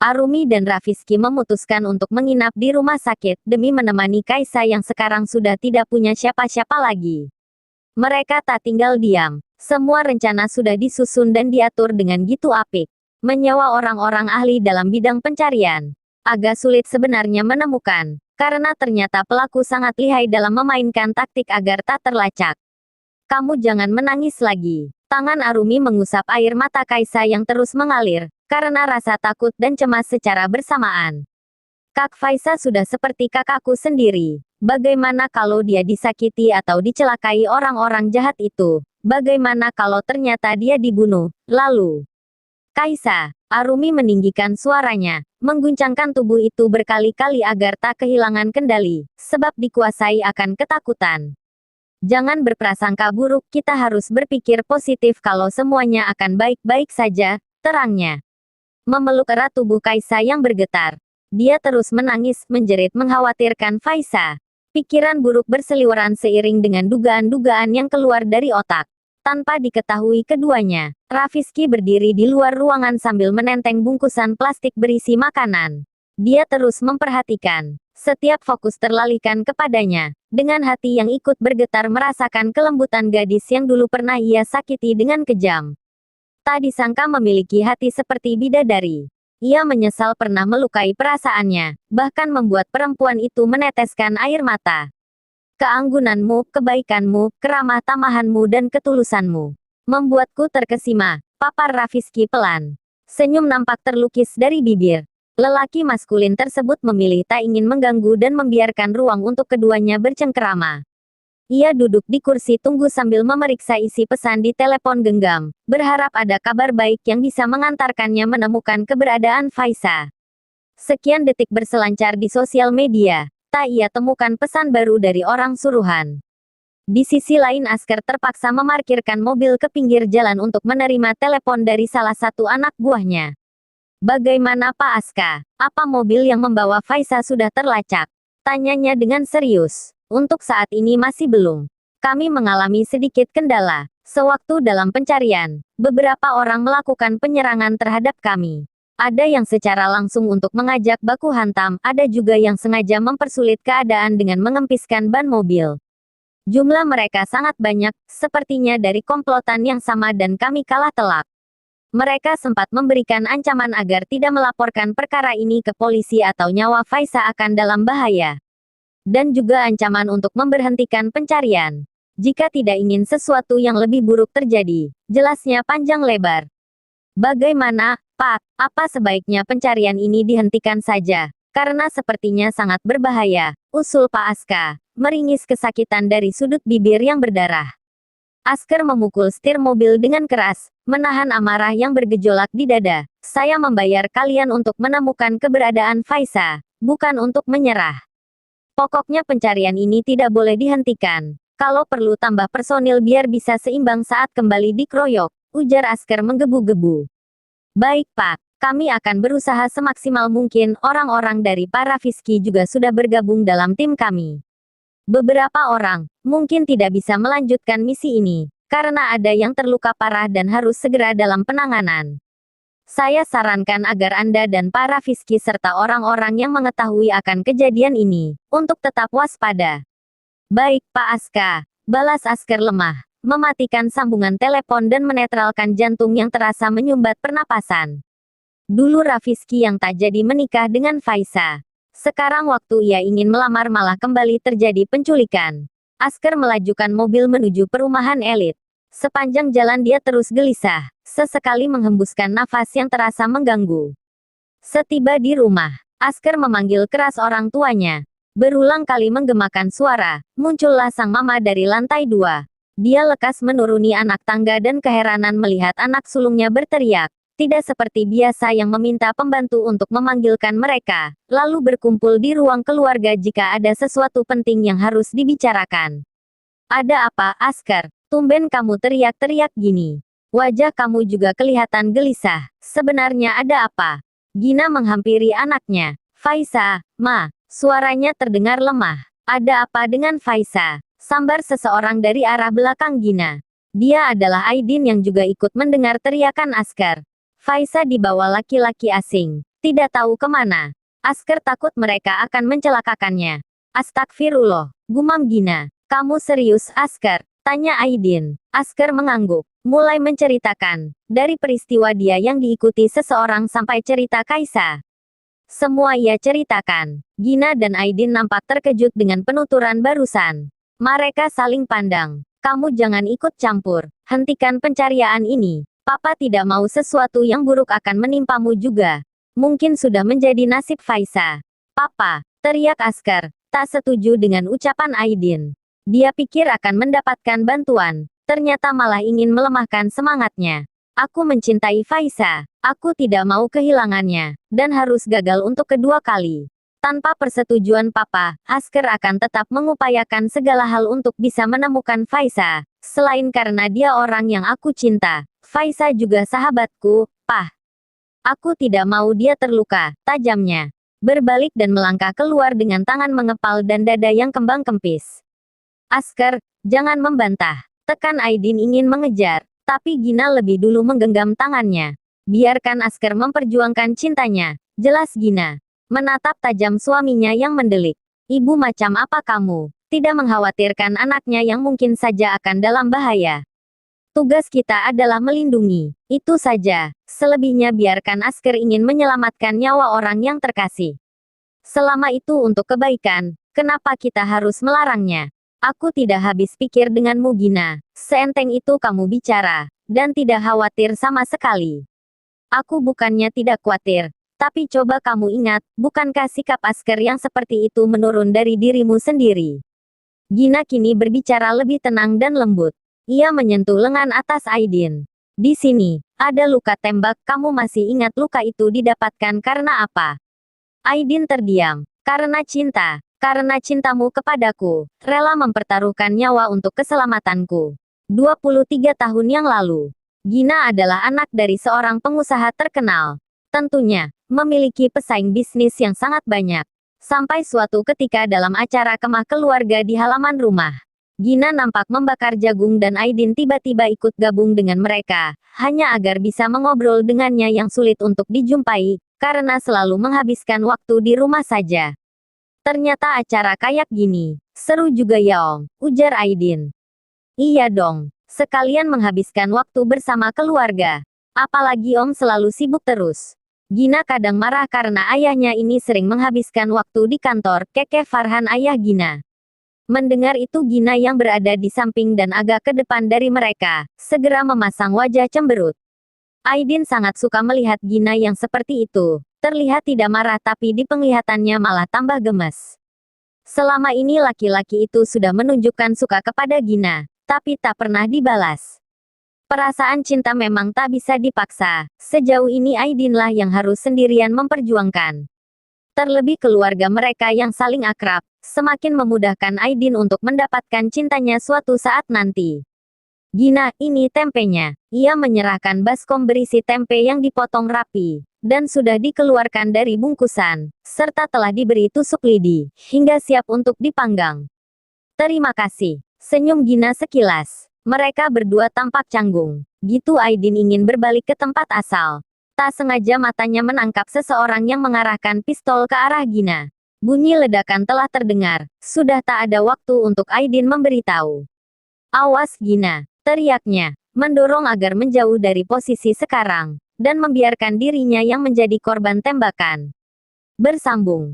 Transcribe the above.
Arumi dan Rafizky memutuskan untuk menginap di rumah sakit demi menemani Kaisa yang sekarang sudah tidak punya siapa-siapa lagi. Mereka tak tinggal diam. Semua rencana sudah disusun dan diatur dengan gitu apik. Menyewa orang-orang ahli dalam bidang pencarian. Agak sulit sebenarnya menemukan, karena ternyata pelaku sangat lihai dalam memainkan taktik agar tak terlacak. Kamu jangan menangis lagi. Tangan Arumi mengusap air mata Kaisa yang terus mengalir, karena rasa takut dan cemas secara bersamaan. Kak Faisa sudah seperti kakakku sendiri. Bagaimana kalau dia disakiti atau dicelakai orang-orang jahat itu? Bagaimana kalau ternyata dia dibunuh? Lalu, Kaisa, Arumi meninggikan suaranya, mengguncangkan tubuh itu berkali-kali agar tak kehilangan kendali, sebab dikuasai akan ketakutan. Jangan berprasangka buruk, kita harus berpikir positif kalau semuanya akan baik-baik saja, terangnya. Memeluk erat tubuh Kaisa yang bergetar. Dia terus menangis, menjerit mengkhawatirkan Faisa. Pikiran buruk berseliweran seiring dengan dugaan-dugaan yang keluar dari otak. Tanpa diketahui keduanya, Rafizky berdiri di luar ruangan sambil menenteng bungkusan plastik berisi makanan. Dia terus memperhatikan. Setiap fokus terlalihkan kepadanya. Dengan hati yang ikut bergetar merasakan kelembutan gadis yang dulu pernah ia sakiti dengan kejam. Tak disangka memiliki hati seperti bidadari. Ia menyesal pernah melukai perasaannya, bahkan membuat perempuan itu meneteskan air mata. Keanggunanmu, kebaikanmu, keramah tamahanmu dan ketulusanmu membuatku terkesima, papar Rafizky pelan. Senyum nampak terlukis dari bibir. Lelaki maskulin tersebut memilih tak ingin mengganggu dan membiarkan ruang untuk keduanya bercengkerama. Ia duduk di kursi tunggu sambil memeriksa isi pesan di telepon genggam, berharap ada kabar baik yang bisa mengantarkannya menemukan keberadaan Faisa. Sekian detik berselancar di sosial media, tak ia temukan pesan baru dari orang suruhan. Di sisi lain Asker terpaksa memarkirkan mobil ke pinggir jalan untuk menerima telepon dari salah satu anak buahnya. Bagaimana Pak Aska? Apa mobil yang membawa Faisa sudah terlacak? Tanyanya dengan serius. Untuk saat ini masih belum. Kami mengalami sedikit kendala. Sewaktu dalam pencarian, beberapa orang melakukan penyerangan terhadap kami. Ada yang secara langsung untuk mengajak baku hantam, ada juga yang sengaja mempersulit keadaan dengan mengempiskan ban mobil. Jumlah mereka sangat banyak, sepertinya dari komplotan yang sama dan kami kalah telak. Mereka sempat memberikan ancaman agar tidak melaporkan perkara ini ke polisi atau nyawa Faisa akan dalam bahaya. Dan juga ancaman untuk memberhentikan pencarian. Jika tidak ingin sesuatu yang lebih buruk terjadi, jelasnya panjang lebar. Bagaimana, Pak? Apa sebaiknya pencarian ini dihentikan saja? Karena sepertinya sangat berbahaya, usul Pak Aska, meringis kesakitan dari sudut bibir yang berdarah. Asker memukul setir mobil dengan keras, menahan amarah yang bergejolak di dada. Saya membayar kalian untuk menemukan keberadaan Faisa, bukan untuk menyerah. Pokoknya pencarian ini tidak boleh dihentikan. Kalau perlu tambah personil biar bisa seimbang saat kembali dikeroyok, ujar Asker menggebu-gebu. Baik Pak, kami akan berusaha semaksimal mungkin. Orang-orang dari Pak Rafizky juga sudah bergabung dalam tim kami. Beberapa orang, mungkin tidak bisa melanjutkan misi ini, karena ada yang terluka parah dan harus segera dalam penanganan. Saya sarankan agar Anda dan Pak Rafizky serta orang-orang yang mengetahui akan kejadian ini, untuk tetap waspada. Baik Pak Aska, balas Asker lemah, mematikan sambungan telepon dan menetralkan jantung yang terasa menyumbat pernapasan. Dulu Rafizky yang tak jadi menikah dengan Faisa. Sekarang waktu ia ingin melamar malah kembali terjadi penculikan. Asker melajukan mobil menuju perumahan elit. Sepanjang jalan dia terus gelisah, sesekali menghembuskan nafas yang terasa mengganggu. Setiba di rumah, Asker memanggil keras orang tuanya. Berulang kali menggemakan suara, muncullah sang mama dari lantai 2. Dia lekas menuruni anak tangga dan keheranan melihat anak sulungnya berteriak. Tidak seperti biasa yang meminta pembantu untuk memanggilkan mereka, lalu berkumpul di ruang keluarga jika ada sesuatu penting yang harus dibicarakan. Ada apa, Asker? Tumben kamu teriak-teriak gini. Wajah kamu juga kelihatan gelisah. Sebenarnya ada apa? Gina menghampiri anaknya. Faisa, Ma. Suaranya terdengar lemah. Ada apa dengan Faisa? Sambar seseorang dari arah belakang Gina. Dia adalah Aidin yang juga ikut mendengar teriakan Asker. Faisa dibawa laki-laki asing. Tidak tahu kemana. Asker takut mereka akan mencelakakannya. Astagfirullah, gumam Gina. Kamu serius, Asker? Tanya Aidin. Asker mengangguk, mulai menceritakan, dari peristiwa dia yang diikuti seseorang sampai cerita Kaisa. Semua ia ceritakan. Gina dan Aidin nampak terkejut dengan penuturan barusan. Mereka saling pandang. Kamu jangan ikut campur. Hentikan pencarian ini. Papa tidak mau sesuatu yang buruk akan menimpamu juga. Mungkin sudah menjadi nasib Faisa. Papa, teriak Asker, tak setuju dengan ucapan Aidin. Dia pikir akan mendapatkan bantuan. Ternyata malah ingin melemahkan semangatnya. Aku mencintai Faisa. Aku tidak mau kehilangannya. Dan harus gagal untuk kedua kali. Tanpa persetujuan Papa, Asker akan tetap mengupayakan segala hal untuk bisa menemukan Faisa. Selain karena dia orang yang aku cinta, Faisa juga sahabatku, Pah. Aku tidak mau dia terluka, tajamnya. Berbalik dan melangkah keluar dengan tangan mengepal dan dada yang kembang kempis. Asker, jangan membantah. Tekan Aidin ingin mengejar, tapi Gina lebih dulu menggenggam tangannya. Biarkan Asker memperjuangkan cintanya, jelas Gina. Menatap tajam suaminya yang mendelik. Ibu macam apa kamu? Tidak mengkhawatirkan anaknya yang mungkin saja akan dalam bahaya. Tugas kita adalah melindungi. Itu saja. Selebihnya biarkan Asker ingin menyelamatkan nyawa orang yang terkasih. Selama itu untuk kebaikan, kenapa kita harus melarangnya? Aku tidak habis pikir denganmu Gina. Seenteng itu kamu bicara. Dan tidak khawatir sama sekali. Aku bukannya tidak khawatir. Tapi coba kamu ingat, bukankah sikap Asker yang seperti itu menurun dari dirimu sendiri? Gina kini berbicara lebih tenang dan lembut. Ia menyentuh lengan atas Aidin. Di sini, ada luka tembak, kamu masih ingat luka itu didapatkan karena apa? Aidin terdiam. Karena cinta. Karena cintamu kepadaku, rela mempertaruhkan nyawa untuk keselamatanku. 23 tahun yang lalu, Gina adalah anak dari seorang pengusaha terkenal. Tentunya, memiliki pesaing bisnis yang sangat banyak. Sampai suatu ketika dalam acara kemah keluarga di halaman rumah, Gina nampak membakar jagung dan Aidin tiba-tiba ikut gabung dengan mereka, hanya agar bisa mengobrol dengannya yang sulit untuk dijumpai, karena selalu menghabiskan waktu di rumah saja. Ternyata acara kayak gini, seru juga ya Om, ujar Aidin. Iya dong, sekalian menghabiskan waktu bersama keluarga. Apalagi Om selalu sibuk terus. Gina kadang marah karena ayahnya ini sering menghabiskan waktu di kantor, kekeh Farhan ayah Gina. Mendengar itu Gina yang berada di samping dan agak ke depan dari mereka, segera memasang wajah cemberut. Aidin sangat suka melihat Gina yang seperti itu. Terlihat tidak marah tapi di penglihatannya malah tambah gemes. Selama ini laki-laki itu sudah menunjukkan suka kepada Gina, tapi tak pernah dibalas. Perasaan cinta memang tak bisa dipaksa. Sejauh ini Aidinlah yang harus sendirian memperjuangkan. Terlebih keluarga mereka yang saling akrab, semakin memudahkan Aidin untuk mendapatkan cintanya suatu saat nanti. Gina, ini tempenya. Ia menyerahkan baskom berisi tempe yang dipotong rapi, dan sudah dikeluarkan dari bungkusan, serta telah diberi tusuk lidi, hingga siap untuk dipanggang. Terima kasih. Senyum Gina sekilas. Mereka berdua tampak canggung. Gitu Aidin ingin berbalik ke tempat asal. Tak sengaja matanya menangkap seseorang yang mengarahkan pistol ke arah Gina. Bunyi ledakan telah terdengar. Sudah tak ada waktu untuk Aidin memberitahu. Awas Gina, teriaknya, mendorong agar menjauh dari posisi sekarang, dan membiarkan dirinya yang menjadi korban tembakan. Bersambung.